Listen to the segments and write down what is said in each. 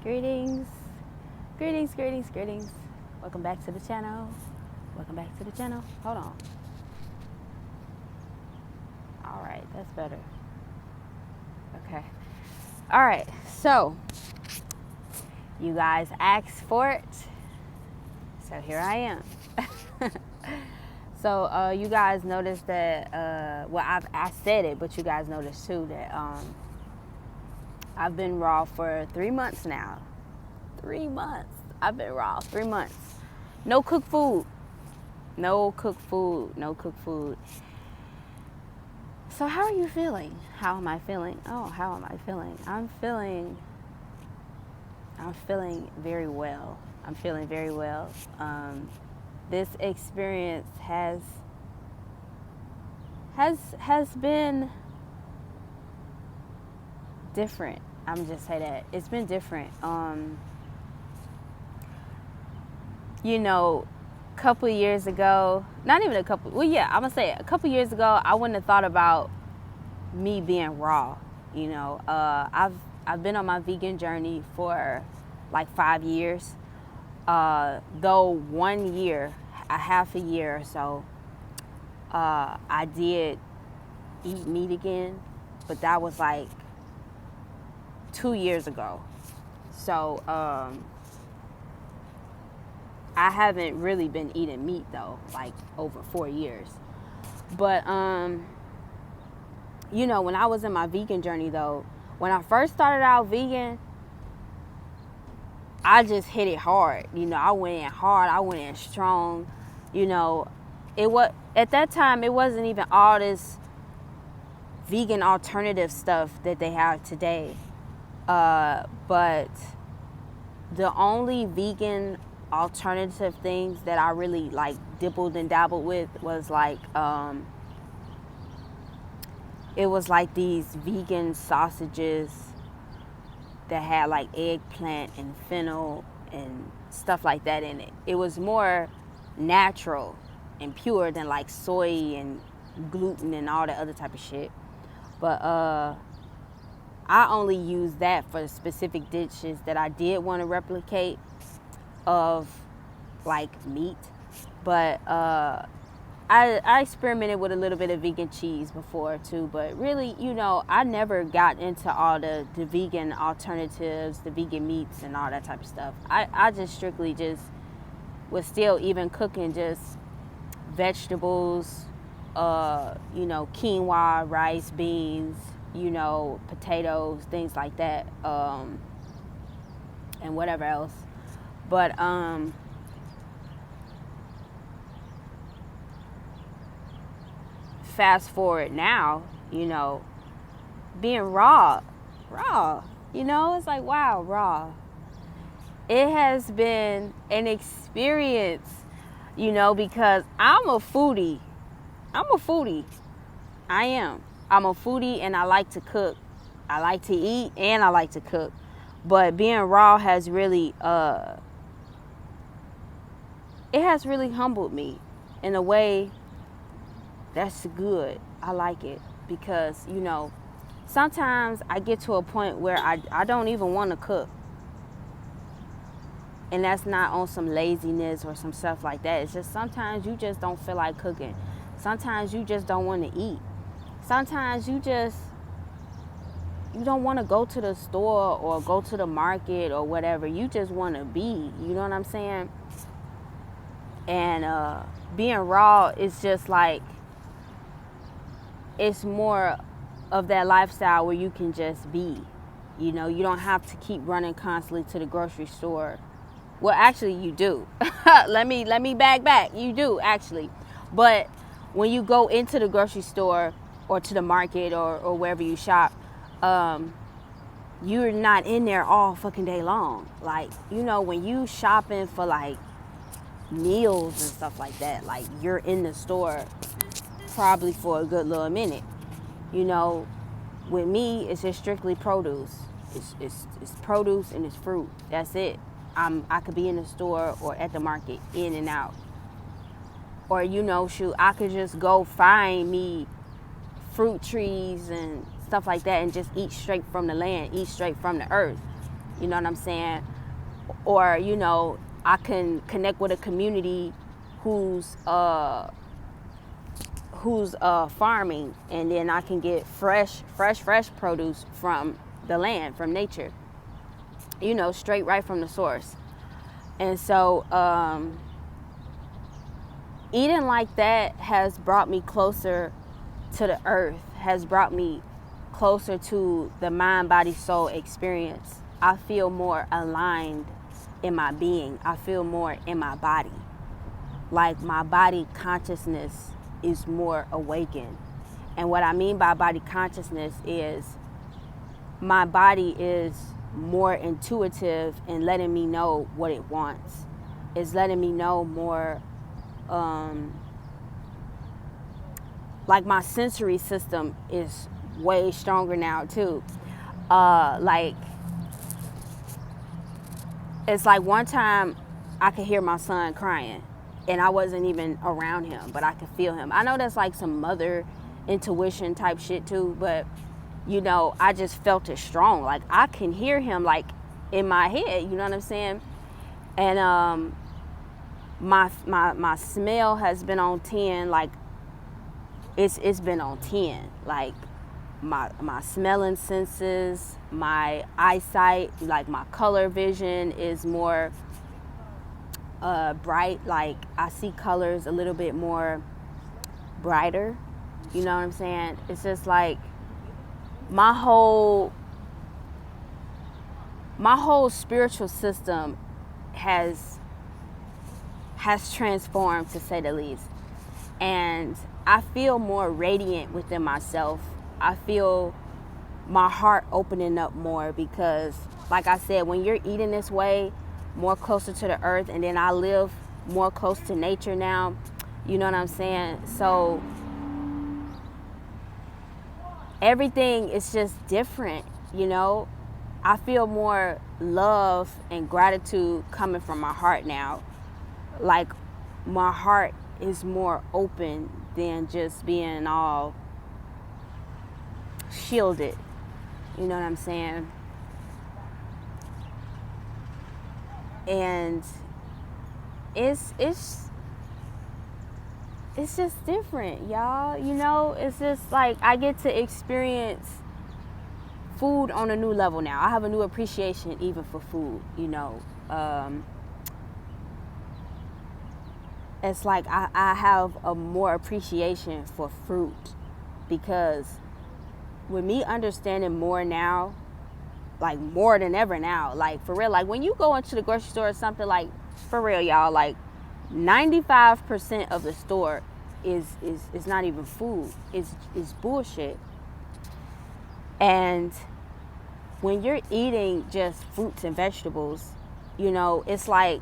Greetings, greetings, greetings, greetings. Welcome back to the channel. Welcome back to the channel. Hold on. All right, that's better. Okay. All right, so you guys asked for it, so here I am. So you guys noticed that, well, I said it, but you guys noticed too that I've been raw for 3 months now. 3 months. I've been raw 3 months. No cooked food. No cooked food. No cooked food. So how are you feeling? How am I feeling? Oh, how am I feeling? I'm feeling very well. I'm feeling very well. This experience has been different. I'm just say that it's been different. You know, a couple of years ago, not even a couple. Well, yeah, I'm gonna say it. A couple of years ago, I wouldn't have thought about me being raw. You know, I've been on my vegan journey for like 5 years. Though 1 year, a half a year or so, I did eat meat again, but that was like 2 years ago. So I haven't really been eating meat though, like over 4 years. But you know, when I was in my vegan journey though, when I first started out vegan, I just hit it hard. You know, I went in hard, I went in strong. You know, it was at that time it wasn't even all this vegan alternative stuff that they have today. But the only vegan alternative things that I really like dibbled and dabbled with was like it was like these vegan sausages that had like eggplant and fennel and stuff like that in it. It was more natural and pure than like soy and gluten and all that other type of shit. But I only use that for specific dishes that I did want to replicate of like meat. But I experimented with a little bit of vegan cheese before too, but really, you know, I never got into all the vegan alternatives, the vegan meats and all that type of stuff. I just strictly just was still even cooking just vegetables, you know, quinoa, rice, beans, you know, potatoes, things like that, and whatever else. But fast forward now, you know, being raw, you know, it's like, wow, raw. It has been an experience, you know, because I'm a foodie. I am. I'm a foodie and I like to cook. I like to eat and I like to cook. But being raw has really, it has really humbled me in a way that's good. I like it because, you know, sometimes I get to a point where I don't even want to cook. And that's not on some laziness or some stuff like that. It's just sometimes you just don't feel like cooking. Sometimes you just don't want to eat. Sometimes you don't want to go to the store or go to the market or whatever. You just want to be. You know what I'm saying? And being raw is just like, it's more of that lifestyle where you can just be. You know, you don't have to keep running constantly to the grocery store. Well, actually, you do. let me back. You do, actually. But when you go into the grocery store or to the market or wherever you shop, you're not in there all fucking day long. Like, you know, when you shopping for like meals and stuff like that, like you're in the store probably for a good little minute. You know, with me, it's just strictly produce. It's produce and it's fruit. That's it. I could be in the store or at the market, in and out. Or, you know, shoot, I could just go find me fruit trees and stuff like that and just eat straight from the land, eat straight from the earth. You know what I'm saying? Or, you know, I can connect with a community who's farming, and then I can get fresh produce from the land, from nature, you know, straight right from the source. And so eating like that has brought me closer to the earth, has brought me closer to the mind, body, soul experience. I feel more aligned in my being. I feel more in my body. Like my body consciousness is more awakened. And what I mean by body consciousness is my body is more intuitive in letting me know what it wants. It's letting me know more, like my sensory system is way stronger now too. Like, it's like one time I could hear my son crying and I wasn't even around him, but I could feel him. I know that's like some mother intuition type shit too, but you know, I just felt it strong. Like I can hear him like in my head, you know what I'm saying? And my smell has been on 10, like it's been on 10. Like my smelling senses, my eyesight, like my color vision is more bright. Like I see colors a little bit more brighter, you know what I'm saying? It's just like my whole spiritual system has transformed, to say the least. And I feel more radiant within myself. I feel my heart opening up more because, like I said, when you're eating this way, more closer to the earth, and then I live more close to nature now, you know what I'm saying? So everything is just different, you know? I feel more love and gratitude coming from my heart now. Like my heart is more open than just being all shielded, you know what I'm saying? And it's just different, y'all. You know, it's just like I get to experience food on a new level now. I have a new appreciation even for food, you know. It's like I have a more appreciation for fruit, because with me understanding more now, like more than ever now, like for real, like when you go into the grocery store or something, like for real, y'all, like 95% of the store is not even food. It's bullshit. And when you're eating just fruits and vegetables, you know, it's like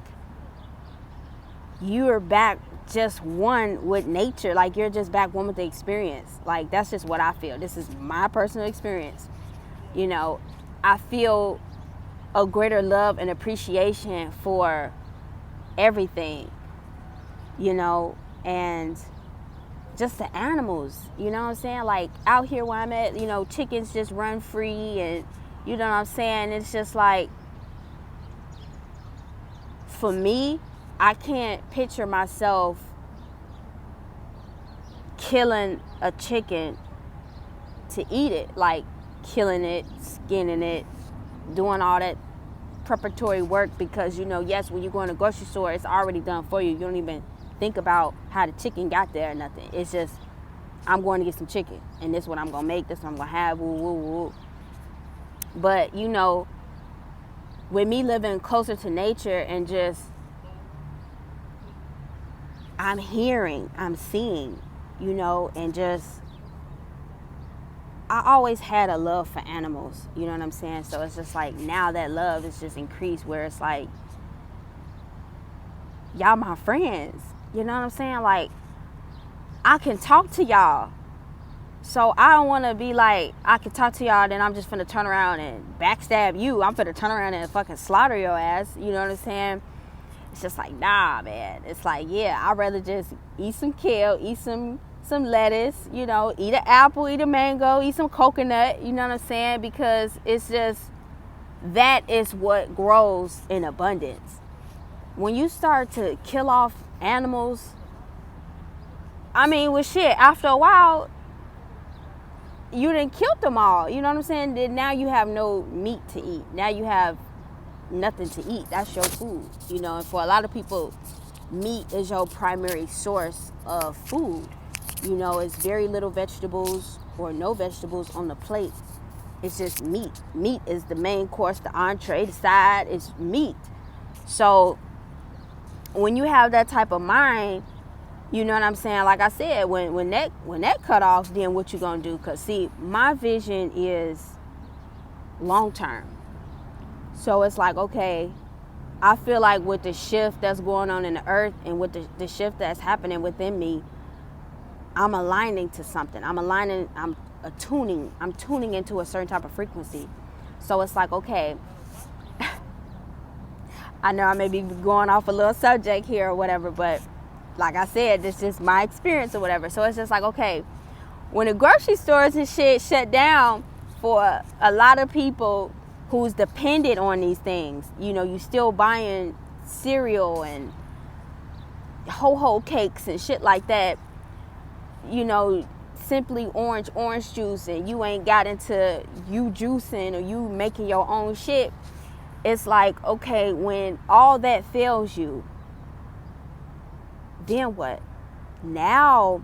you're back just one with nature. Like you're just back one with the experience. Like that's just what I feel. This is my personal experience. You know, I feel a greater love and appreciation for everything, you know, and just the animals, you know what I'm saying? Like out here where I'm at, you know, chickens just run free, and you know what I'm saying? It's just like, for me, I can't picture myself killing a chicken to eat it, like killing it, skinning it, doing all that preparatory work, because, you know, yes, when you go in a grocery store, it's already done for you. You don't even think about how the chicken got there or nothing. It's just, I'm going to get some chicken, and this is what I'm going to make, this is what I'm going to have, woo, woo, woo. But, you know, with me living closer to nature and just, I'm hearing, I'm seeing, you know, and just, I always had a love for animals, you know what I'm saying? So it's just like, now that love is just increased, where it's like, y'all my friends, you know what I'm saying? Like, I can talk to y'all. So I don't want to be like, I can talk to y'all, then I'm just finna turn around and backstab you. I'm finna turn around and fucking slaughter your ass, you know what I'm saying? It's just like, nah, man. It's like, yeah, I'd rather just eat some kale, eat some lettuce, you know, eat an apple, eat a mango, eat some coconut, you know what I'm saying? Because it's just, that is what grows in abundance. When you start to kill off animals, I mean, with shit, after a while, you done killed them all. You know what I'm saying? Then now you have no meat to eat. Now you have nothing to eat. That's your food. You know, and for a lot of people, meat is your primary source of food. You know, it's very little vegetables or no vegetables on the plate. It's just meat. Meat is the main course, the entree, the side is meat. So when you have that type of mind, you know what I'm saying? Like I said, when that cut off, then what you gonna do? Cause see, my vision is long term. So it's like, okay, I feel like with the shift that's going on in the earth and with the shift that's happening within me, I'm aligning to something. I'm tuning into a certain type of frequency. So it's like, okay, I know I may be going off a little subject here or whatever, but like I said, this is just my experience or whatever. So it's just like, okay, when the grocery stores and shit shut down for a lot of people who's dependent on these things, you know, you still buying cereal and ho-ho cakes and shit like that, you know, simply orange juice, and you ain't got into you juicing or you making your own shit. It's like, okay, when all that fails you, then what? Now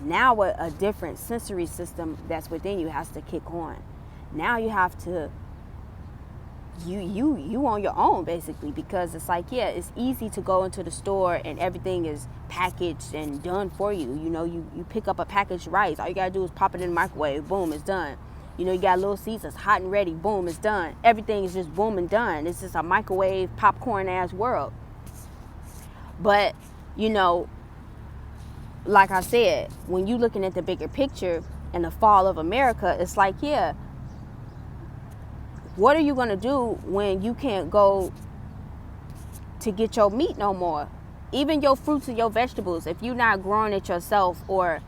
a different sensory system that's within you has to kick on. Now you have to, you on your own basically, because it's like, yeah, it's easy to go into the store and everything is packaged and done for you. You know, you pick up a packaged rice, all you gotta do is pop it in the microwave, boom, it's done. You know, you got Little Caesars, hot and ready, boom, it's done. Everything is just boom and done. It's just a microwave popcorn ass world. But you know, like I said, when you looking at the bigger picture and the fall of America, it's like, yeah, what are you going to do when you can't go to get your meat no more? Even your fruits and your vegetables, if you're not growing it yourself, or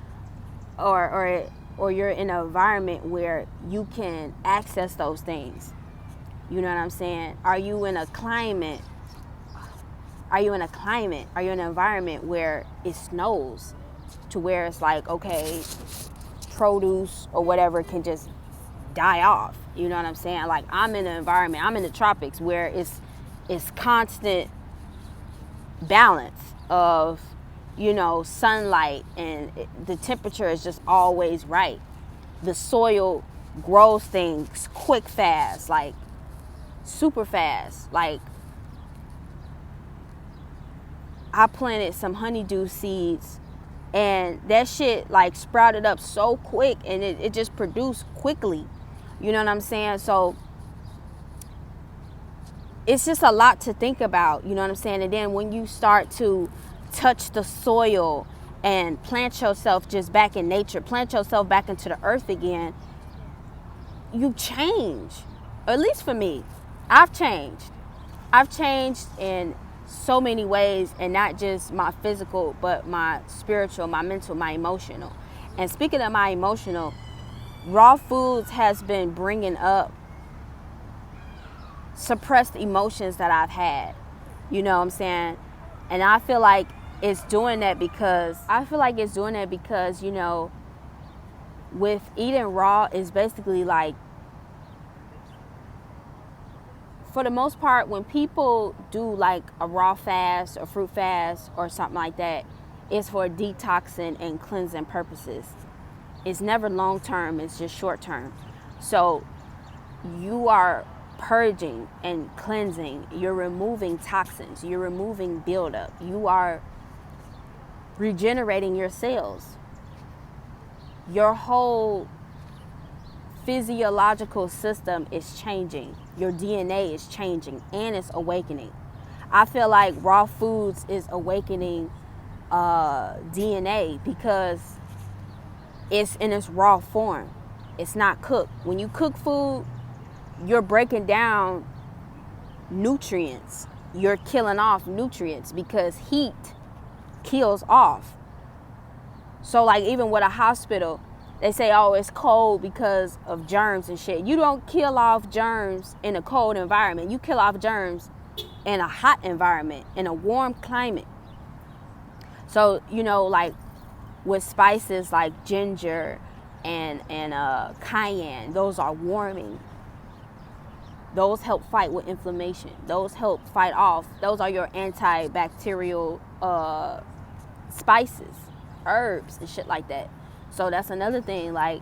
you're in an environment where you can access those things. You know what I'm saying? Are you in an environment where it snows to where it's like, okay, produce or whatever can just die off? You know what I'm saying? Like, I'm in an environment, I'm in the tropics where it's constant balance of, you know, sunlight, and the temperature is just always right. The soil grows things quick, fast, like super fast. Like, I planted some honeydew seeds and that shit like sprouted up so quick, and it just produced quickly. You know what I'm saying? So it's just a lot to think about, you know what I'm saying? And then when you start to touch the soil and plant yourself just back in nature, plant yourself back into the earth again, you change. Or at least for me, I've changed in so many ways, and not just my physical, but my spiritual, my mental, my emotional. And speaking of my emotional, raw foods has been bringing up suppressed emotions that I've had. You know what I'm saying? And I feel like it's doing that because you know, with eating raw is basically like, for the most part, when people do like a raw fast or fruit fast or something like that, it's for detoxing and cleansing purposes. It's never long term, it's just short term. So you are purging and cleansing, you're removing toxins, you're removing buildup, you are regenerating your cells. Your whole physiological system is changing. Your DNA is changing and it's awakening. I feel like raw foods is awakening DNA because it's in its raw form. It's not cooked. When you cook food, you're breaking down nutrients. You're killing off nutrients because heat kills off. So like even with a hospital, They say, oh, it's cold because of germs and shit. You don't kill off germs in a cold environment. You kill off germs in a hot environment, in a warm climate. So, you know, like with spices like ginger and cayenne, those are warming. Those help fight with inflammation. Those help fight off. Those are your antibacterial spices, herbs and shit like that. So that's another thing. Like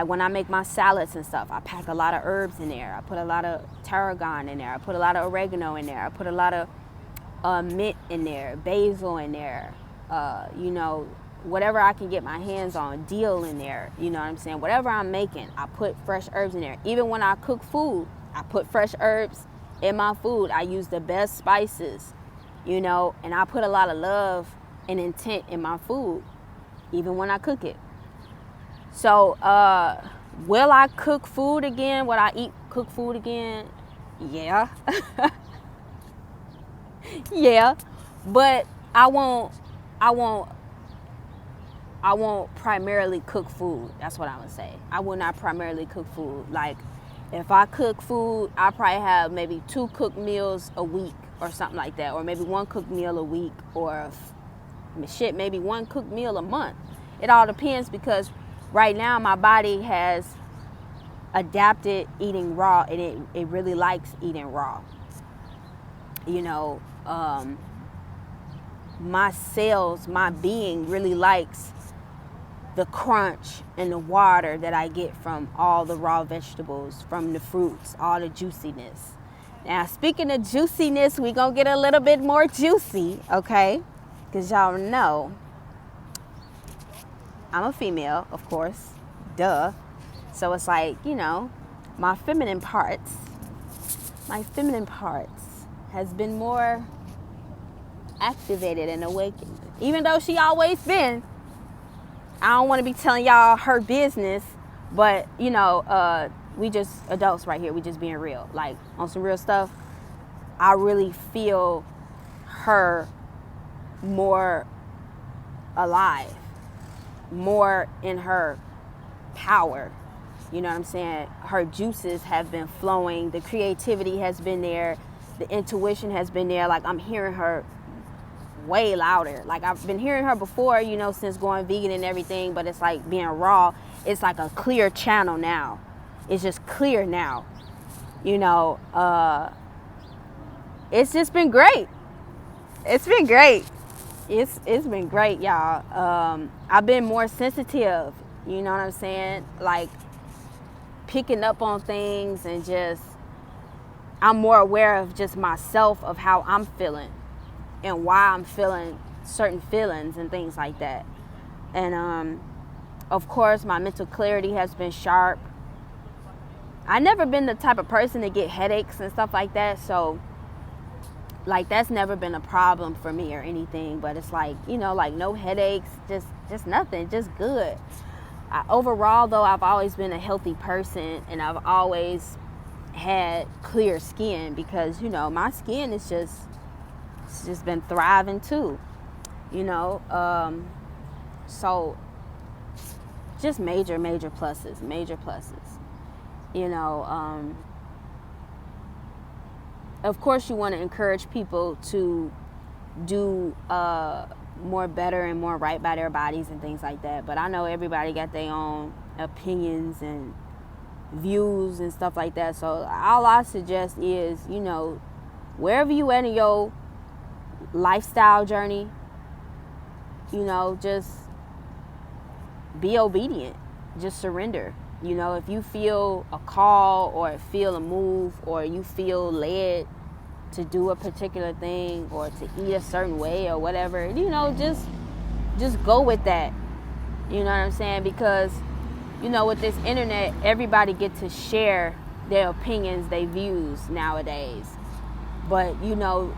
when I make my salads and stuff, I pack a lot of herbs in there. I put a lot of tarragon in there. I put a lot of oregano in there. I put a lot of mint in there, basil in there. You know, whatever I can get my hands on, dill in there. You know what I'm saying? Whatever I'm making, I put fresh herbs in there. Even when I cook food, I put fresh herbs in my food. I use the best spices, you know, and I put a lot of love and intent in my food, even when I cook it. So, will I cook food again? Will I cook food again? Yeah. Yeah. But I won't primarily cook food. That's what I'm gonna say. I will not primarily cook food. Like, if I cook food, I probably have maybe 2 cooked meals a week or something like that, or maybe 1 cooked meal a week, or maybe 1 cooked meal a month. It all depends, because right now my body has adapted eating raw, and it really likes eating raw. You know, my cells, my being really likes the crunch and the water that I get from all the raw vegetables, from the fruits, all the juiciness. Now, speaking of juiciness, we gonna get a little bit more juicy, okay? Because y'all know I'm a female, of course, duh. So it's like, you know, my feminine parts has been more activated and awakened. Even though she always been. I don't want to be telling y'all her business, but, you know, we just adults right here. We just being real. Like, on some real stuff, I really feel her more alive, more in her power. You know what I'm saying? Her juices have been flowing. The creativity has been there. The intuition has been there. Like, I'm hearing her way louder. Like, I've been hearing her before, you know, since going vegan and everything, but it's like being raw, it's like a clear channel now. It's just clear now. You know, it's just been great. It's been great. It's been great, y'all. I've been more sensitive, you know what I'm saying? Like, picking up on things, and just, I'm more aware of just myself, of how I'm feeling and why I'm feeling certain feelings and things like that. And of course, my mental clarity has been sharp. I've never been the type of person to get headaches and stuff like that, so like, that's never been a problem for me or anything. But it's like, you know, like, no headaches, just nothing, just good. Overall, though, I've always been a healthy person, and I've always had clear skin, because, you know, my skin is just, it's just been thriving too, you know. So just major pluses, you know. Of course, you want to encourage people to do more better and more right by their bodies and things like that, but I know everybody got their own opinions and views and stuff like that. So all I suggest is, you know, wherever you at in your lifestyle journey, you know, just be obedient, just surrender. You know, if you feel a call, or feel a move, or you feel led to do a particular thing, or to eat a certain way, or whatever, you know, just go with that. You know what I'm saying? Because, you know, with this internet, everybody gets to share their opinions, their views nowadays. But, you know,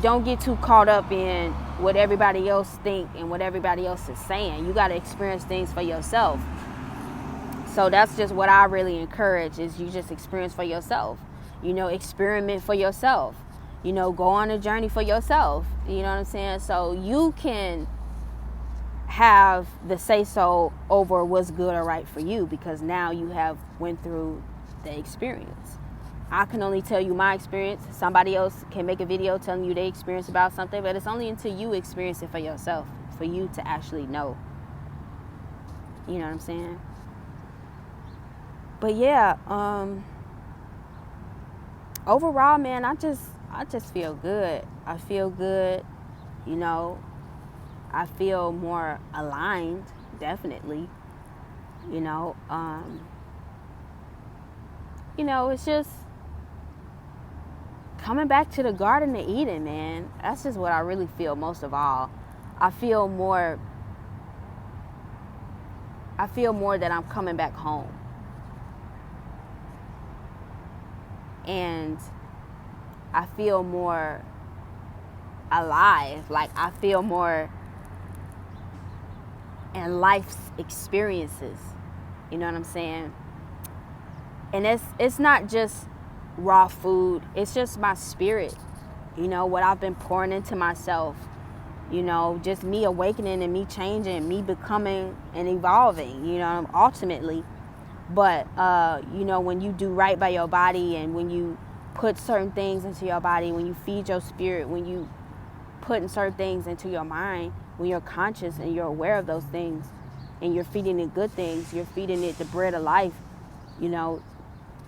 don't get too caught up in what everybody else think and what everybody else is saying. You got to experience things for yourself. So that's just what I really encourage, is you just experience for yourself. You know, experiment for yourself. You know, go on a journey for yourself. You know what I'm saying? So you can have the say so over what's good or right for you, because now you have went through the experience. I can only tell you my experience. Somebody else can make a video telling you their experience about something, but it's only until you experience it for yourself for you to actually know. You know what I'm saying? But yeah, overall, man, I just feel good. I feel good, you know. I feel more aligned, definitely. You know, it's just coming back to the Garden of Eden, man. That's just what I really feel most of all. I feel more that I'm coming back home. And I feel more alive. Like, I feel more in life's experiences. You know what I'm saying? And it's not just raw food. It's just my spirit. You know, what I've been pouring into myself. You know, just me awakening and me changing, me becoming and evolving, you know, ultimately. But, you know, when you do right by your body, and when you put certain things into your body, when you feed your spirit, when you put certain things into your mind, when you're conscious and you're aware of those things, and you're feeding it good things, you're feeding it the bread of life, you know,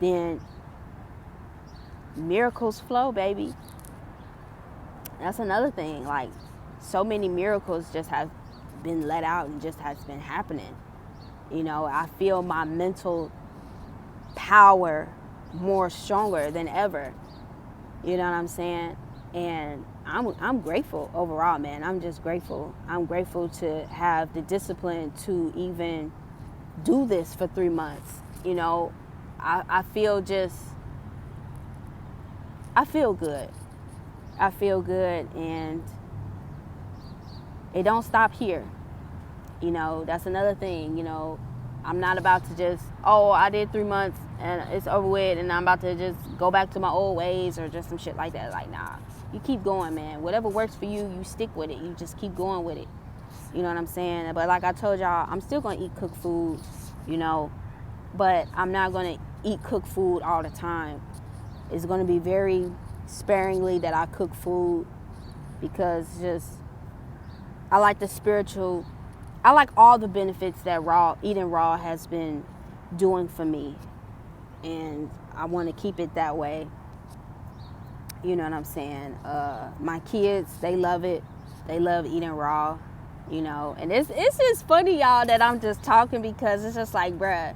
then miracles flow, baby. That's another thing. Like, so many miracles just have been let out and just has been happening. You know, I feel my mental power more stronger than ever. You know what I'm saying? And I'm grateful overall, man. I'm just grateful. I'm grateful to have the discipline to even do this for 3 months. You know, I feel good. I feel good, and it don't stop here. You know, that's another thing. You know, I'm not about to just, I did 3 months and it's over with, and I'm about to just go back to my old ways or just some shit like that. Like, nah, you keep going, man. Whatever works for you, you stick with it. You just keep going with it. You know what I'm saying? But like I told y'all, I'm still going to eat cooked food, you know, but I'm not going to eat cooked food all the time. It's going to be very sparingly that I cook food, because I like the spiritual. I like all the benefits that eating raw has been doing for me. And I want to keep it that way. You know what I'm saying? My kids, they love it. They love eating raw, you know. And it's just funny, y'all, that I'm just talking, because it's just like, bruh,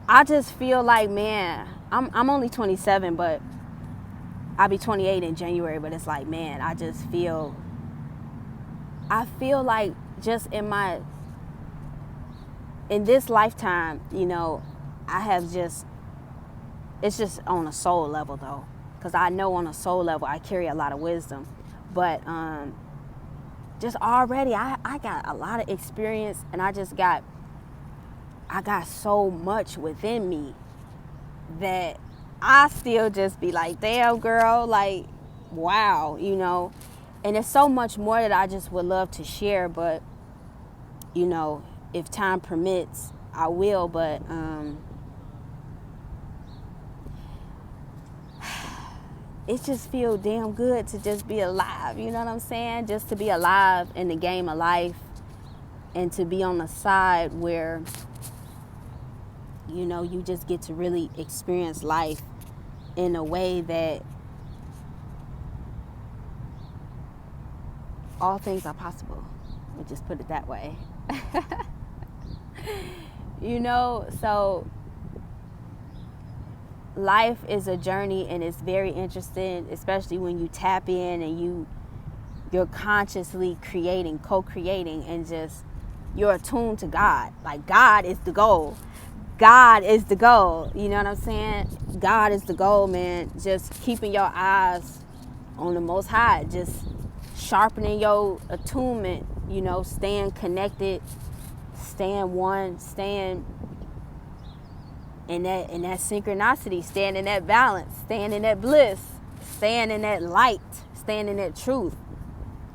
I just feel like, man, I'm only 27, but I'll be 28 in January. But it's like, man, I feel like just in this lifetime, you know, it's just on a soul level though. Because I know on a soul level, I carry a lot of wisdom. But just already, I got a lot of experience, and I got so much within me that I still just be like, damn, girl, like, wow, you know. And there's so much more that I just would love to share, but, you know, if time permits, I will. But it just feels damn good to just be alive, you know what I'm saying? Just to be alive in the game of life, and to be on the side where, you know, you just get to really experience life in a way that all things are possible. We'll just put it that way. You know, so life is a journey, and it's very interesting, especially when you tap in and you're consciously co-creating, and just you're attuned to God. Like, God is the goal. God is the goal. You know what I'm saying? God is the goal, man. Just keeping your eyes on the Most High, just sharpening your attunement, you know, staying connected, staying one, staying in that synchronicity, staying in that balance, staying in that bliss, staying in that light, staying in that truth.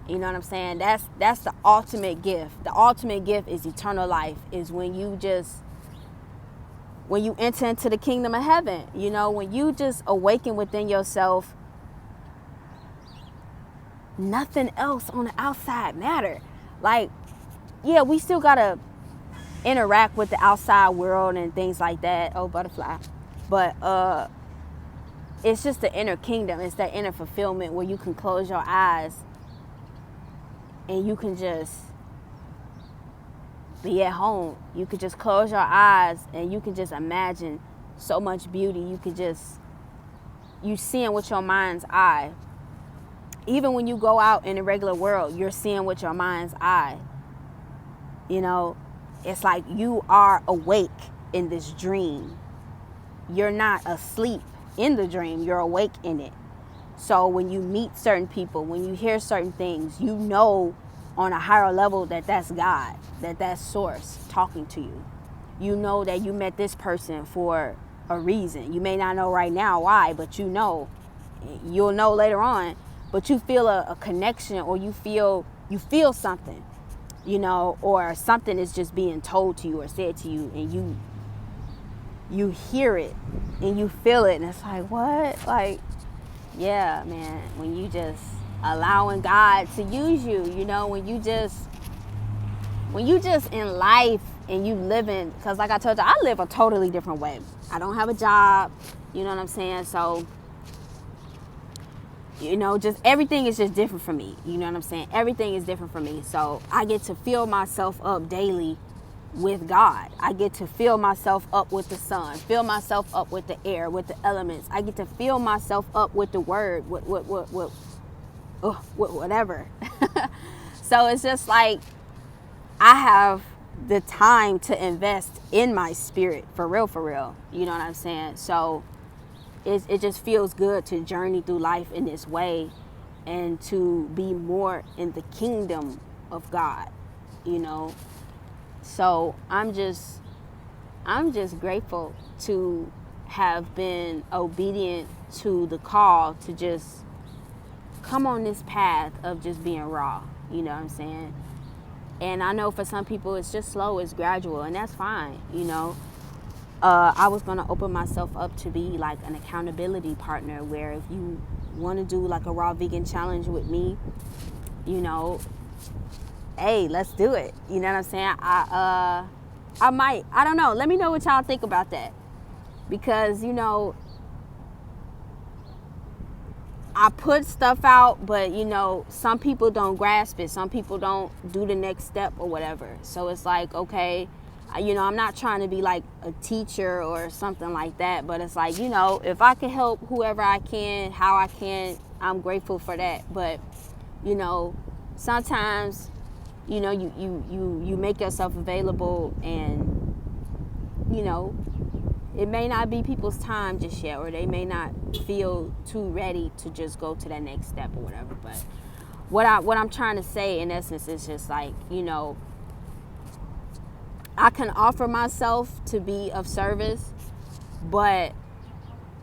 You know what I'm saying? That's the ultimate gift. The ultimate gift is eternal life, is when you enter into the kingdom of heaven. You know, when you just awaken within yourself, nothing else on the outside matter. Like, yeah, we still gotta interact with the outside world and things like that. Oh, butterfly. But it's just the inner kingdom. It's that inner fulfillment where you can close your eyes and you can just be at home. You could just close your eyes and you can just imagine so much beauty. You seeing with your mind's eye. Even when you go out in the regular world, you're seeing with your mind's eye. You know, it's like you are awake in this dream. You're not asleep in the dream. You're awake in it. So when you meet certain people, when you hear certain things, you know on a higher level that that's God, that's source talking to you. You know that you met this person for a reason. You may not know right now why, but you know. You'll know later on. But you feel a connection, or you feel something, you know, or something is just being told to you or said to you, and you hear it and you feel it, and it's like, what? Like, yeah, man, when you just allowing God to use you, you know, when you just in life and you living, because like I told you, I live a totally different way. I don't have a job, you know what I'm saying? So, you know, just everything is just different for me. You know what I'm saying? Everything is different for me. So I get to fill myself up daily with God. I get to fill myself up with the sun, fill myself up with the air, with the elements. I get to fill myself up with the word, with whatever. So it's just like I have the time to invest in my spirit, for real. You know what I'm saying? So it just feels good to journey through life in this way and to be more in the kingdom of God, you know. So I'm just grateful to have been obedient to the call to just come on this path of just being raw, you know what I'm saying? And I know for some people it's just slow, it's gradual, and that's fine, you know. I was going to open myself up to be like an accountability partner, where if you want to do like a raw vegan challenge with me, you know, hey, let's do it. You know what I'm saying? I don't know. Let me know what y'all think about that. Because, you know, I put stuff out, but, you know, some people don't grasp it. Some people don't do the next step or whatever. So it's like, okay, you know, I'm not trying to be like a teacher or something like that, but it's like, you know, if I can help whoever I can, how I can, I'm grateful for that. But, you know, sometimes, you know, you make yourself available, and, you know, it may not be people's time just yet, or they may not feel too ready to just go to that next step or whatever. But what I'm trying to say in essence is just like, you know, I can offer myself to be of service, but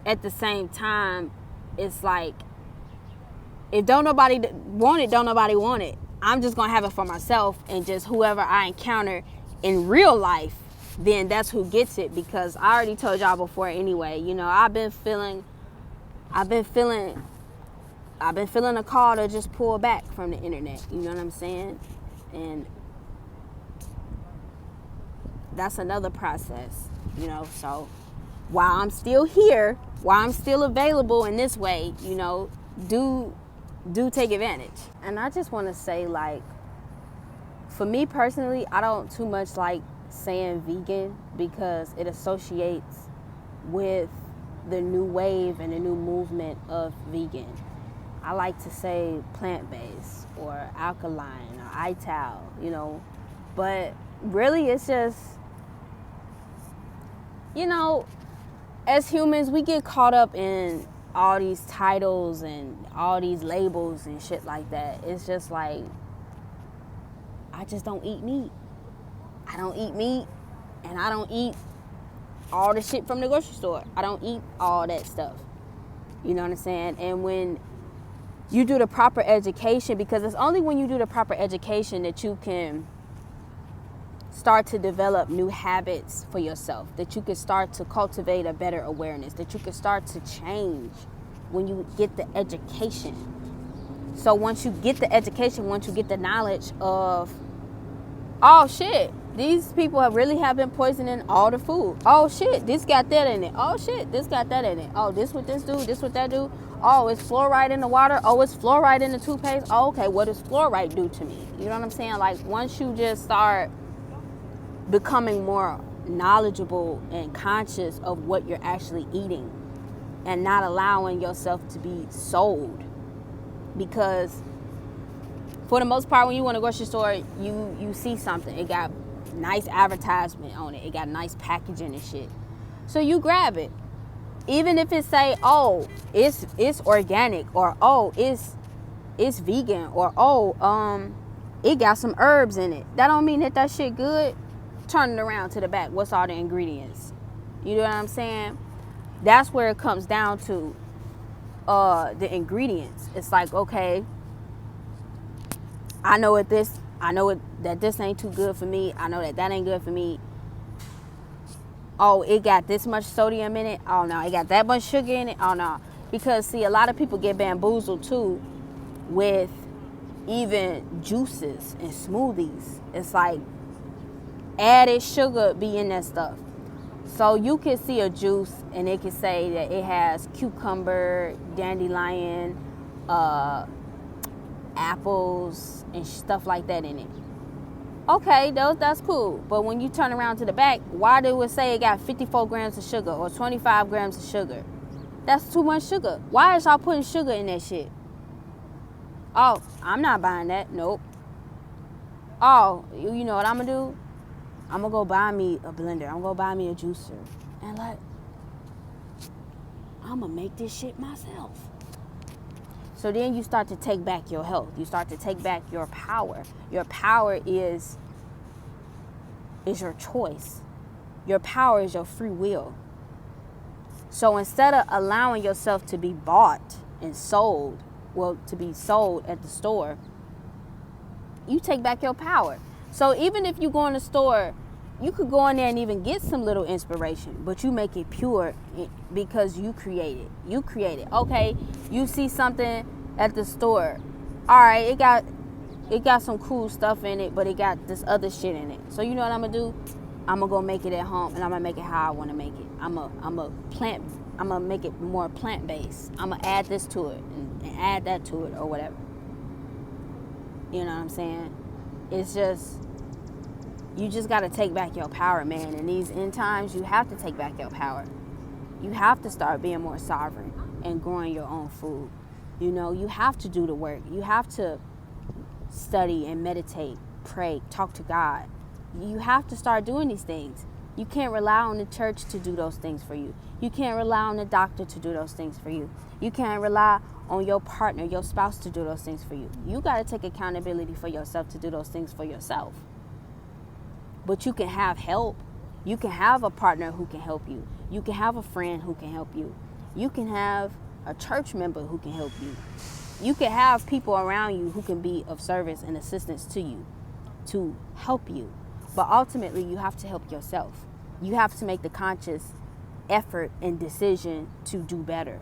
at the same time, it's like, if don't nobody want it, don't nobody want it. I'm just going to have it for myself, and just whoever I encounter in real life, then that's who gets it. Because I already told y'all before anyway, you know, I've been feeling a call to just pull back from the internet, you know what I'm saying? And that's another process, you know. So while I'm still here, while I'm still available in this way, you know, do take advantage. And I just want to say, like, for me personally, I don't too much like saying vegan, because it associates with the new wave and the new movement of vegan. I like to say plant-based or alkaline or ITAL, you know, but really it's just, you know, as humans, we get caught up in all these titles and all these labels and shit like that. It's just like, I just don't eat meat. I don't eat meat, and I don't eat all the shit from the grocery store. I don't eat all that stuff. You know what I'm saying? And when you do the proper education, because it's only when you do the proper education that you can start to develop new habits for yourself, that you can start to cultivate a better awareness, that you can start to change when you get the education. So once you get the education, once you get the knowledge of, oh shit, these people have been poisoning all the food. Oh shit, this got that in it. Oh shit, this got that in it. Oh, this what this do, this what that do. Oh, it's fluoride in the water. Oh, it's fluoride in the toothpaste. Oh, okay, what does fluoride do to me? You know what I'm saying? Like, once you just start becoming more knowledgeable and conscious of what you're actually eating and not allowing yourself to be sold. Because for the most part, when you go to a grocery store, you see something. It got nice advertisement on it. It got nice packaging and shit. So you grab it. Even if it say, oh, it's organic, or oh, it's vegan, or oh, it got some herbs in it. That don't mean that shit good. Turn it around to the back. What's all the ingredients? You know what I'm saying? That's where it comes down to the ingredients. It's like, okay, I know that this ain't too good for me. I know that ain't good for me. Oh, it got this much sodium in it. Oh no, it got that much sugar in it. Oh no. Because see, a lot of people get bamboozled too with even juices and smoothies. It's like added sugar be in that stuff. So you can see a juice and it can say that it has cucumber, dandelion, apples and stuff like that in it. Okay, that's cool. But when you turn around to the back, why do it say it got 54 grams of sugar or 25 grams of sugar? That's too much sugar. Why is y'all putting sugar in that shit? Oh, I'm not buying that. Nope. Oh, you know what I'm gonna do? I'm gonna go buy me a blender. I'm gonna go buy me a juicer. And like, I'm gonna make this shit myself. So then you start to take back your health. You start to take back your power. Your power is your choice. Your power is your free will. So instead of allowing yourself to be bought and sold, to be sold at the store, you take back your power. So even if you go in the store, you could go in there and even get some little inspiration, but you make it pure because you create it. You create it. Okay, you see something at the store. All right, it got some cool stuff in it, but it got this other shit in it. So you know what I'm gonna do? I'm gonna go make it at home, and I'm gonna make it how I want to make it. I'm gonna make it more plant-based. I'm gonna add this to it and add that to it or whatever. You know what I'm saying? It's just, you just got to take back your power, man. In these end times, you have to take back your power. You have to start being more sovereign and growing your own food. You know, you have to do the work. You have to study and meditate, pray, talk to God. You have to start doing these things. You can't rely on the church to do those things for you. You can't rely on the doctor to do those things for you. You can't rely on your partner, your spouse to do those things for you. You got to take accountability for yourself to do those things for yourself. But you can have help. You can have a partner who can help you. You can have a friend who can help you. You can have a church member who can help you. You can have people around you who can be of service and assistance to you, to help you. But ultimately, you have to help yourself. You have to make the conscious effort and decision to do better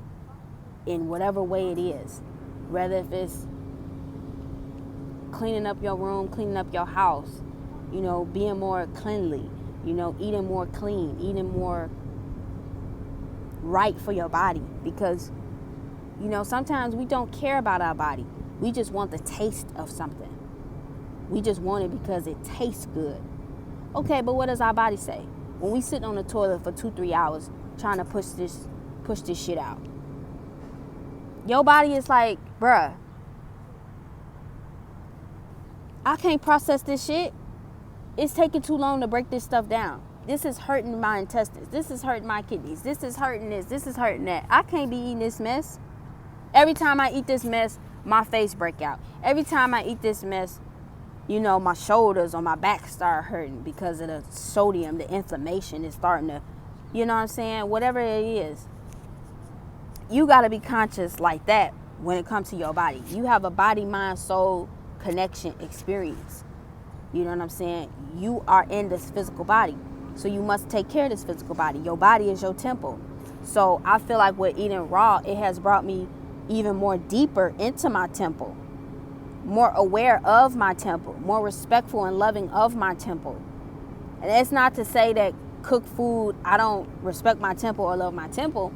in whatever way it is. Whether if it's cleaning up your room, cleaning up your house, you know, being more cleanly, you know, eating more clean, eating more right for your body. Because, you know, sometimes we don't care about our body. We just want the taste of something. We just want it because it tastes good. Okay, but what does our body say? When we sit on the toilet for 2-3 hours trying to push this shit out, your body is like, bruh, I can't process this shit. It's taking too long to break this stuff down. This is hurting my intestines. This is hurting my kidneys. This is hurting this. This is hurting that. I can't be eating this mess. Every time I eat this mess, my face break out. Every time I eat this mess, you know, my shoulders or my back start hurting because of the sodium, the inflammation is starting to, you know what I'm saying? Whatever it is, you got to be conscious like that when it comes to your body. You have a body, mind, soul connection experience. You know what I'm saying? You are in this physical body. So you must take care of this physical body. Your body is your temple. So I feel like with eating raw, it has brought me even more deeper into my temple, more aware of my temple, more respectful and loving of my temple. And it's not to say that cooked food, I don't respect my temple or love my temple,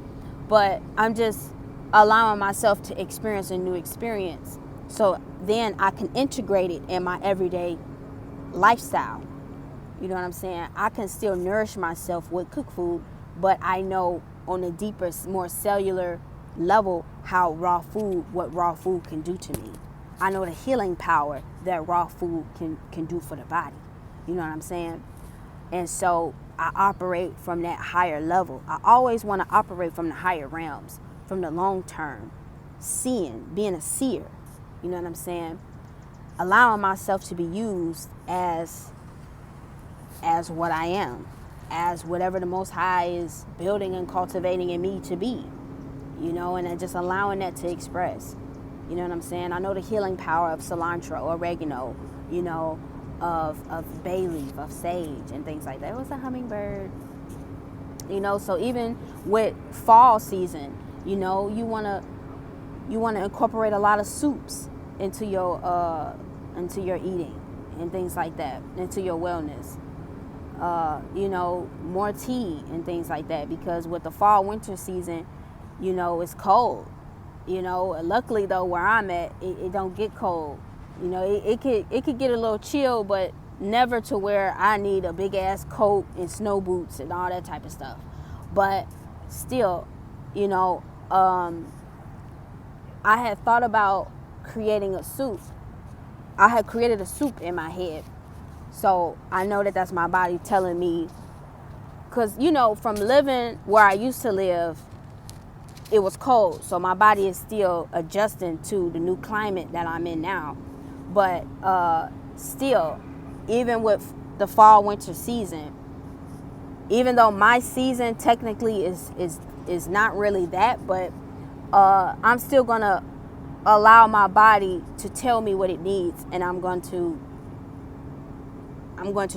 but I'm just allowing myself to experience a new experience. So then I can integrate it in my everyday lifestyle. You know what I'm saying? I can still nourish myself with cooked food, but I know on a deeper, more cellular level what raw food can do to me. I know the healing power that raw food can do for the body. You know what I'm saying? And so I operate from that higher level. I always want to operate from the higher realms, from the long term, being a seer. You know what I'm saying? Allowing myself to be used as what I am, as whatever the Most High is building and cultivating in me to be, you know, and then just allowing that to express. You know what I'm saying? I know the healing power of cilantro, oregano, you know, of bay leaf, of sage, and things like that. It was a hummingbird. You know, so even with fall season, you know, you wanna incorporate a lot of soups into your eating and things like that, into your wellness. You know, more tea and things like that, because with the fall winter season, you know, it's cold. You know, luckily though, where I'm at, it don't get cold. You know, it could get a little chill, but never to where I need a big ass coat and snow boots and all that type of stuff. But still, you know, I had thought about creating a soup. I had created a soup in my head. So I know that that's my body telling me, because, you know, from living where I used to live, it was cold. So my body is still adjusting to the new climate that I'm in now. But still, even with the fall winter season, even though my season technically is not really that, but I'm still going to allow my body to tell me what it needs, and I'm going to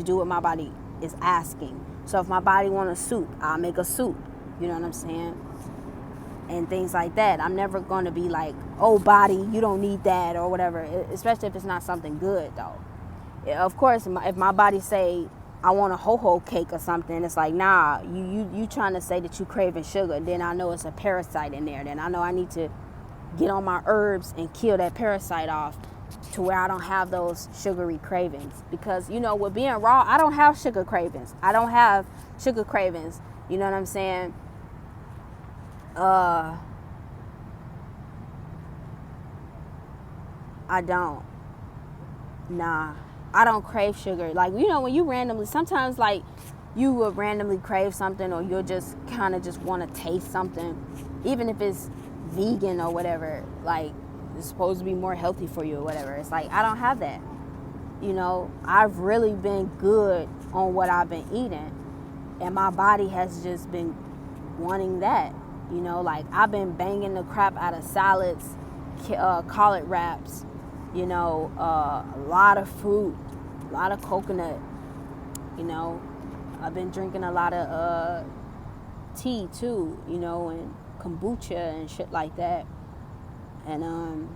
do what my body is asking. So if my body wants a soup, I'll make a soup. You know what I'm saying? And things like that. I'm never going to be like, oh, body, you don't need that or whatever, especially if it's not something good, though. Of course, if my body say, I want a ho-ho cake or something, it's like, nah, you trying to say that you craving sugar, then I know it's a parasite in there. Then I know I need to get on my herbs and kill that parasite off to where I don't have those sugary cravings. Because, you know, with being raw, I don't have sugar cravings. You know what I'm saying? I don't. Nah, I don't crave sugar. Like, you know, when you sometimes like you will randomly crave something, or you'll just kind of just want to taste something, even if it's vegan or whatever, like it's supposed to be more healthy for you or whatever. It's like, I don't have that. You know, I've really been good on what I've been eating, and my body has just been wanting that. You know, like I've been banging the crap out of salads, collard wraps, you know, a lot of fruit, a lot of coconut. You know, I've been drinking a lot of tea too, you know, and kombucha and shit like that, and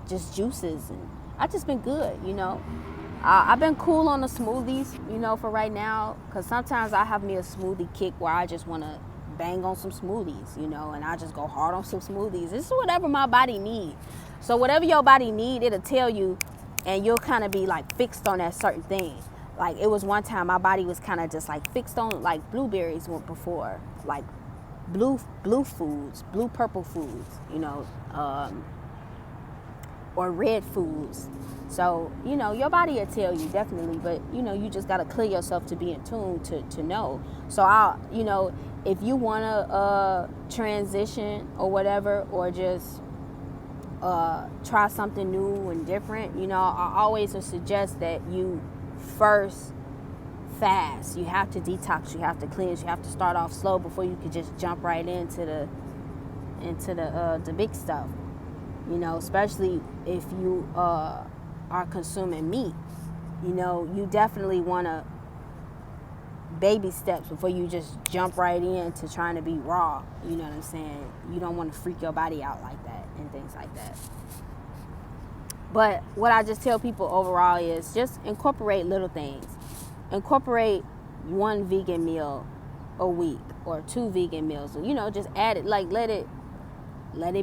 just juices, and I've just been good, you know. I've been cool on the smoothies, you know, for right now, because sometimes I have me a smoothie kick where I just want to bang on some smoothies, you know, and I just go hard on some smoothies. This is whatever my body needs. So whatever your body needs, it'll tell you, and you'll kind of be like fixed on that certain thing. Like, it was one time my body was kind of just like fixed on like blueberries before, like blue foods, blue purple foods, you know, or red foods. So, you know, your body will tell you definitely, but, you know, you just got to clear yourself to be in tune to know. So, you know, if you want to transition or whatever, or just try something new and different, you know, I always would suggest that you first fast. You have to detox, you have to cleanse, you have to start off slow before you could just jump right into into the big stuff. You know, especially if you are consuming meat. You know, you definitely want to baby steps before you just jump right into trying to be raw. You know what I'm saying? You don't want to freak your body out like that and things like that. But what I just tell people overall is just incorporate little things. Incorporate one vegan meal a week or 2 vegan meals. You know, just add it, like let it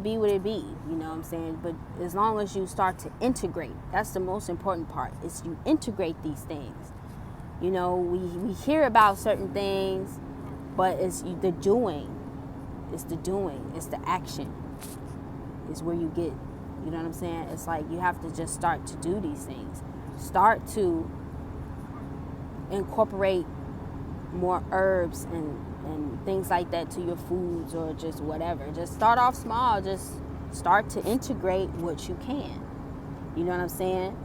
be what it be. You know what I'm saying? But as long as you start to integrate, that's the most important part, is you integrate these things. You know, we hear about certain things, but it's the doing. It's the doing. It's the action. Is where you get, you know what I'm saying? It's like you have to just start to do these things. Start to incorporate more herbs and things like that to your foods, or just whatever. Just start off small. Just start to integrate what you can. You know what I'm saying?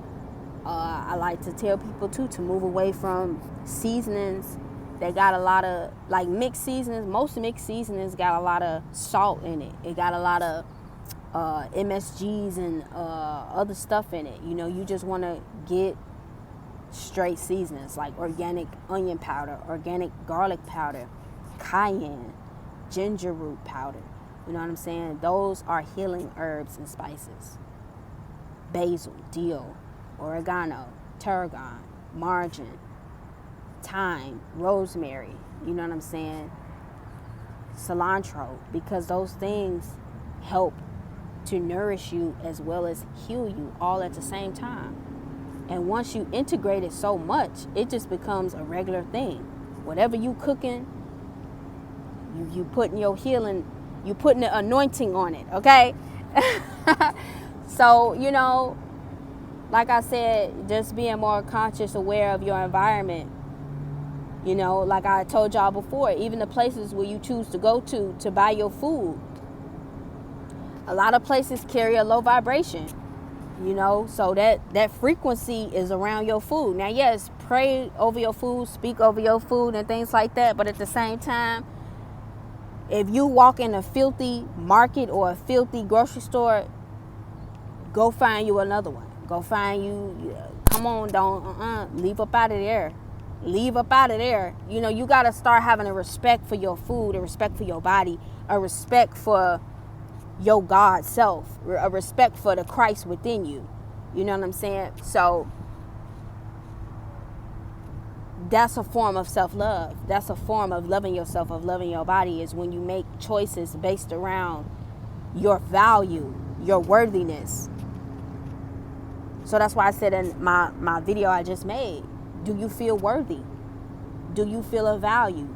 I like to tell people too to move away from seasonings that got a lot of, like, mixed seasonings. Most mixed seasonings got a lot of salt in it. It got a lot of MSGs and other stuff in it. You know, you just want to get straight seasonings like organic onion powder, organic garlic powder, cayenne, ginger root powder. You know what I'm saying? Those are healing herbs and spices. Basil, dill, oregano, tarragon, marjoram, thyme, rosemary. You know what I'm saying? Cilantro, because those things help to nourish you as well as heal you all at the same time. And once you integrate it so much, it just becomes a regular thing. Whatever you cooking, you putting your healing, you putting the anointing on it, okay? So, you know, like I said, just being more conscious, aware of your environment. You know, like I told y'all before, even the places where you choose to go to buy your food. A lot of places carry a low vibration, you know, so that frequency is around your food. Now, yes, pray over your food, speak over your food and things like that. But at the same time, if you walk in a filthy market or a filthy grocery store, go find you another one. Go find you, come on, don't, leave up out of there. Leave up out of there. You know, you got to start having a respect for your food, a respect for your body, a respect for your God self, a respect for the Christ within you. You know what I'm saying? So that's a form of self-love. That's a form of loving yourself, of loving your body, is when you make choices based around your value, your worthiness. So that's why I said in my video I just made, do you feel worthy? Do you feel of value?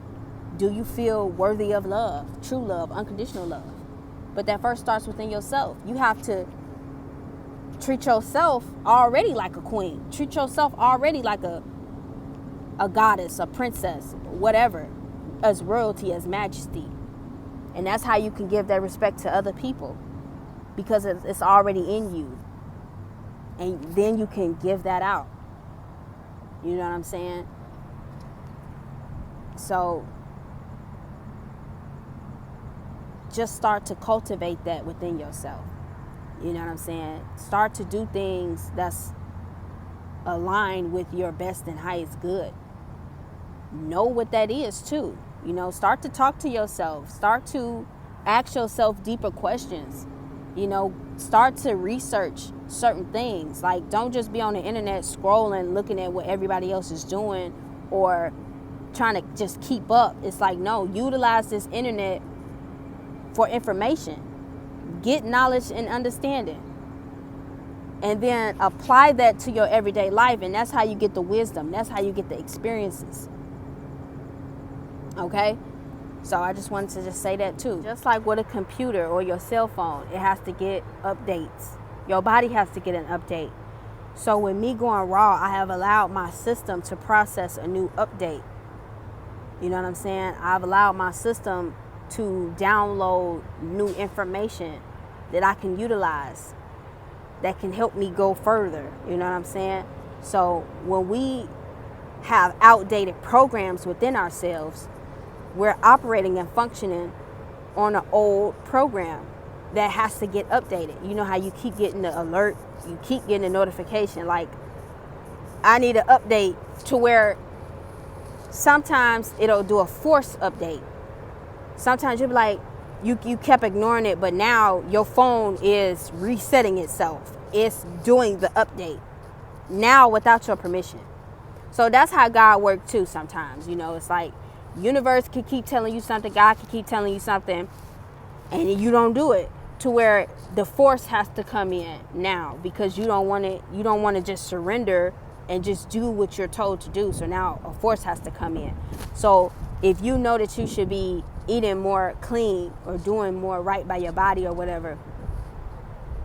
Do you feel worthy of love, true love, unconditional love? But that first starts within yourself. You have to treat yourself already like a queen. Treat yourself already like a goddess, a princess, whatever, as royalty, as majesty. And that's how you can give that respect to other people, because it's already in you. And then you can give that out. You know what I'm saying? So just start to cultivate that within yourself. You know what I'm saying? Start to do things that's aligned with your best and highest good. Know what that is too. You know, start to talk to yourself. Start to ask yourself deeper questions. You know, start to research certain things. Like, don't just be on the internet scrolling, looking at what everybody else is doing or trying to just keep up. It's like, no, utilize this internet for information. Get knowledge and understanding. And then apply that to your everyday life. And that's how you get the wisdom. That's how you get the experiences. Okay? So I just wanted to just say that too. Just like with a computer or your cell phone, it has to get updates. Your body has to get an update. So with me going raw, I have allowed my system to process a new update. You know what I'm saying? I've allowed my system to download new information that I can utilize, that can help me go further. You know what I'm saying? So when we have outdated programs within ourselves, we're operating and functioning on an old program that has to get updated. You know how you keep getting the alert, you keep getting a notification, like, I need an update, to where sometimes it'll do a force update. Sometimes you'll be like, you kept ignoring it, but now your phone is resetting itself. It's doing the update now without your permission. So that's how God works too sometimes. You know, it's like universe can keep telling you something, God can keep telling you something, and you don't do it, to where the force has to come in now, because you don't want to just surrender and just do what you're told to do. So now a force has to come in. So if you know that you should be eating more clean or doing more right by your body or whatever,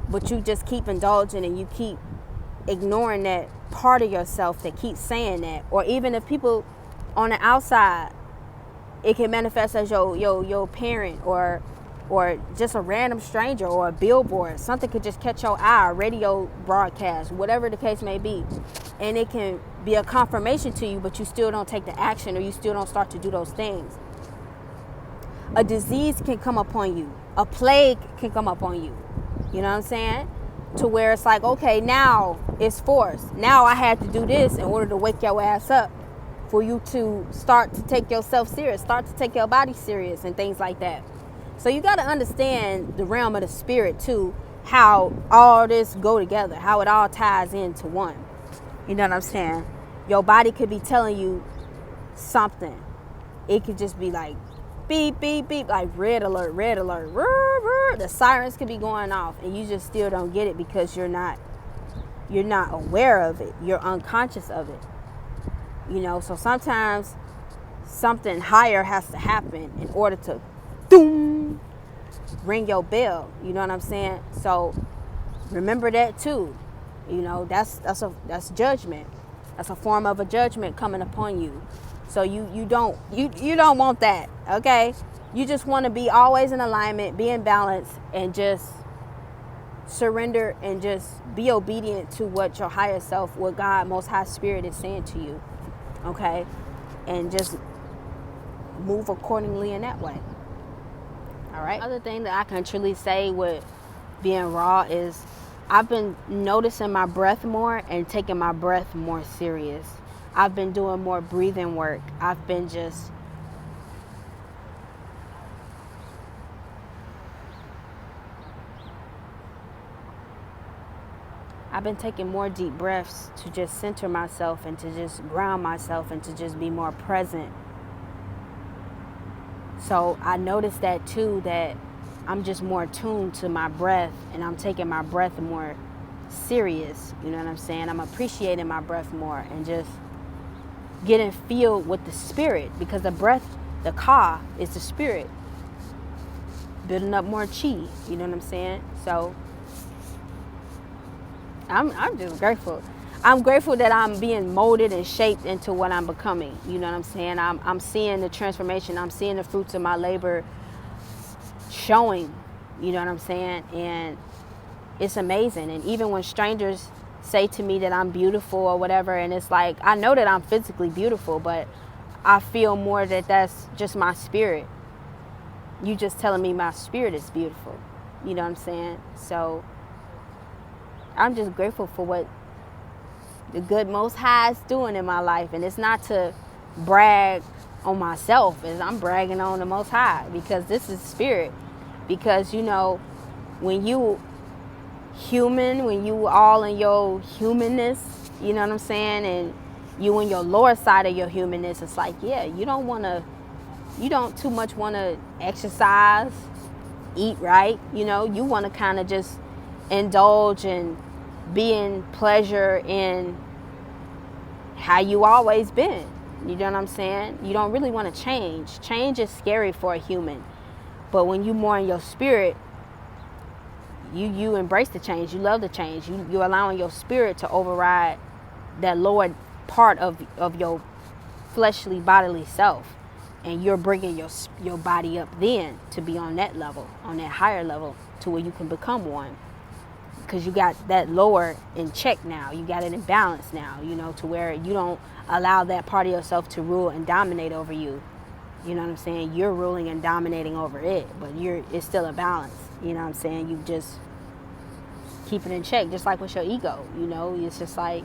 but you just keep indulging and you keep ignoring that part of yourself that keeps saying that, or even if people on the outside, it can manifest as your parent or just a random stranger or a billboard. Something could just catch your eye, a radio broadcast, whatever the case may be, and it can be a confirmation to you, but you still don't take the action, or you still don't start to do those things. A disease can come upon you, a plague can come upon you, you know what I'm saying, to where it's like, okay, now it's forced. Now I had to do this in order to wake your ass up, for you to start to take yourself serious, start to take your body serious, and things like that. So you got to understand the realm of the spirit too, how all this go together, how it all ties into one. You know what I'm saying? Your body could be telling you something. It could just be like beep, beep, beep, like red alert, red alert. Rrr, rrr. The sirens could be going off, and you just still don't get it because you're not aware of it. You're unconscious of it. You know, so sometimes something higher has to happen in order to doom, ring your bell. You know what I'm saying? So remember that too. You know, that's judgment. That's a form of a judgment coming upon you. So you don't want that, okay? You just want to be always in alignment, be in balance, and just surrender and just be obedient to what your higher self, what God, Most High Spirit is saying to you, okay? And just move accordingly in that way. All right. Other thing that I can truly say with being raw is I've been noticing my breath more and taking my breath more serious. I've been doing more breathing work. I've been taking more deep breaths to just center myself and to just ground myself and to just be more present. So I noticed that too, that I'm just more tuned to my breath, and I'm taking my breath more serious. You know what I'm saying? I'm appreciating my breath more and just getting filled with the spirit, because the breath, the ka, is the spirit. Building up more chi, you know what I'm saying? So I'm just grateful. I'm grateful that I'm being molded and shaped into what I'm becoming. You know what I'm saying? I'm seeing the transformation. I'm seeing the fruits of my labor showing. You know what I'm saying? And it's amazing. And even when strangers say to me that I'm beautiful or whatever, and it's like, I know that I'm physically beautiful, but I feel more that that's just my spirit. You just telling me my spirit is beautiful. You know what I'm saying? So I'm just grateful for what the good Most High is doing in my life. And it's not to brag on myself, as I'm bragging on the Most High, because this is spirit. Because, you know, when you human, when you all in your humanness, you know what I'm saying, and you in your lower side of your humanness, it's like, yeah, you don't too much want to exercise, eat right, you know, you want to kind of just indulge and be in pleasure in how you always been. You know what I'm saying? You don't really want to change. Change is scary for a human. But when you more in your spirit, you embrace the change. You love the change. You're allowing your spirit to override that lower part of your fleshly bodily self. And you're bringing your body up then to be on that level, on that higher level, to where you can become one. Because you got that lower in check now. You got it in balance now, you know, to where you don't allow that part of yourself to rule and dominate over you. You know what I'm saying? You're ruling and dominating over it, but it's still a balance. You know what I'm saying? You just keep it in check, just like with your ego. You know, it's just like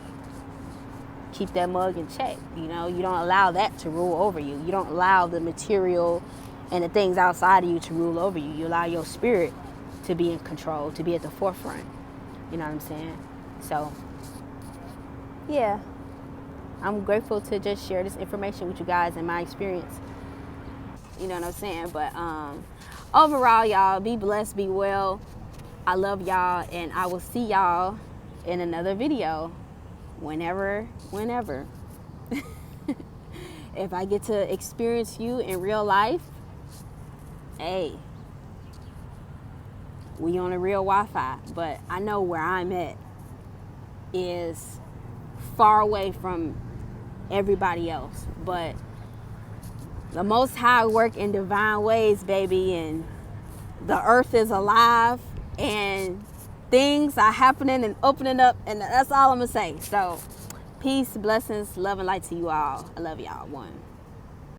keep that mug in check. You know, you don't allow that to rule over you. You don't allow the material and the things outside of you to rule over you. You allow your spirit to be in control, to be at the forefront. You know what I'm saying? So, yeah, I'm grateful to just share this information with you guys and my experience. You know what I'm saying? But overall, y'all, be blessed, be well. I love y'all, and I will see y'all in another video whenever. If I get to experience you in real life, hey, we on a real Wi-Fi. But I know where I'm at is far away from everybody else. But the Most High work in divine ways, baby, and the earth is alive, and things are happening and opening up, and that's all I'm gonna say. So peace, blessings, love, and light to you all. I love y'all. One.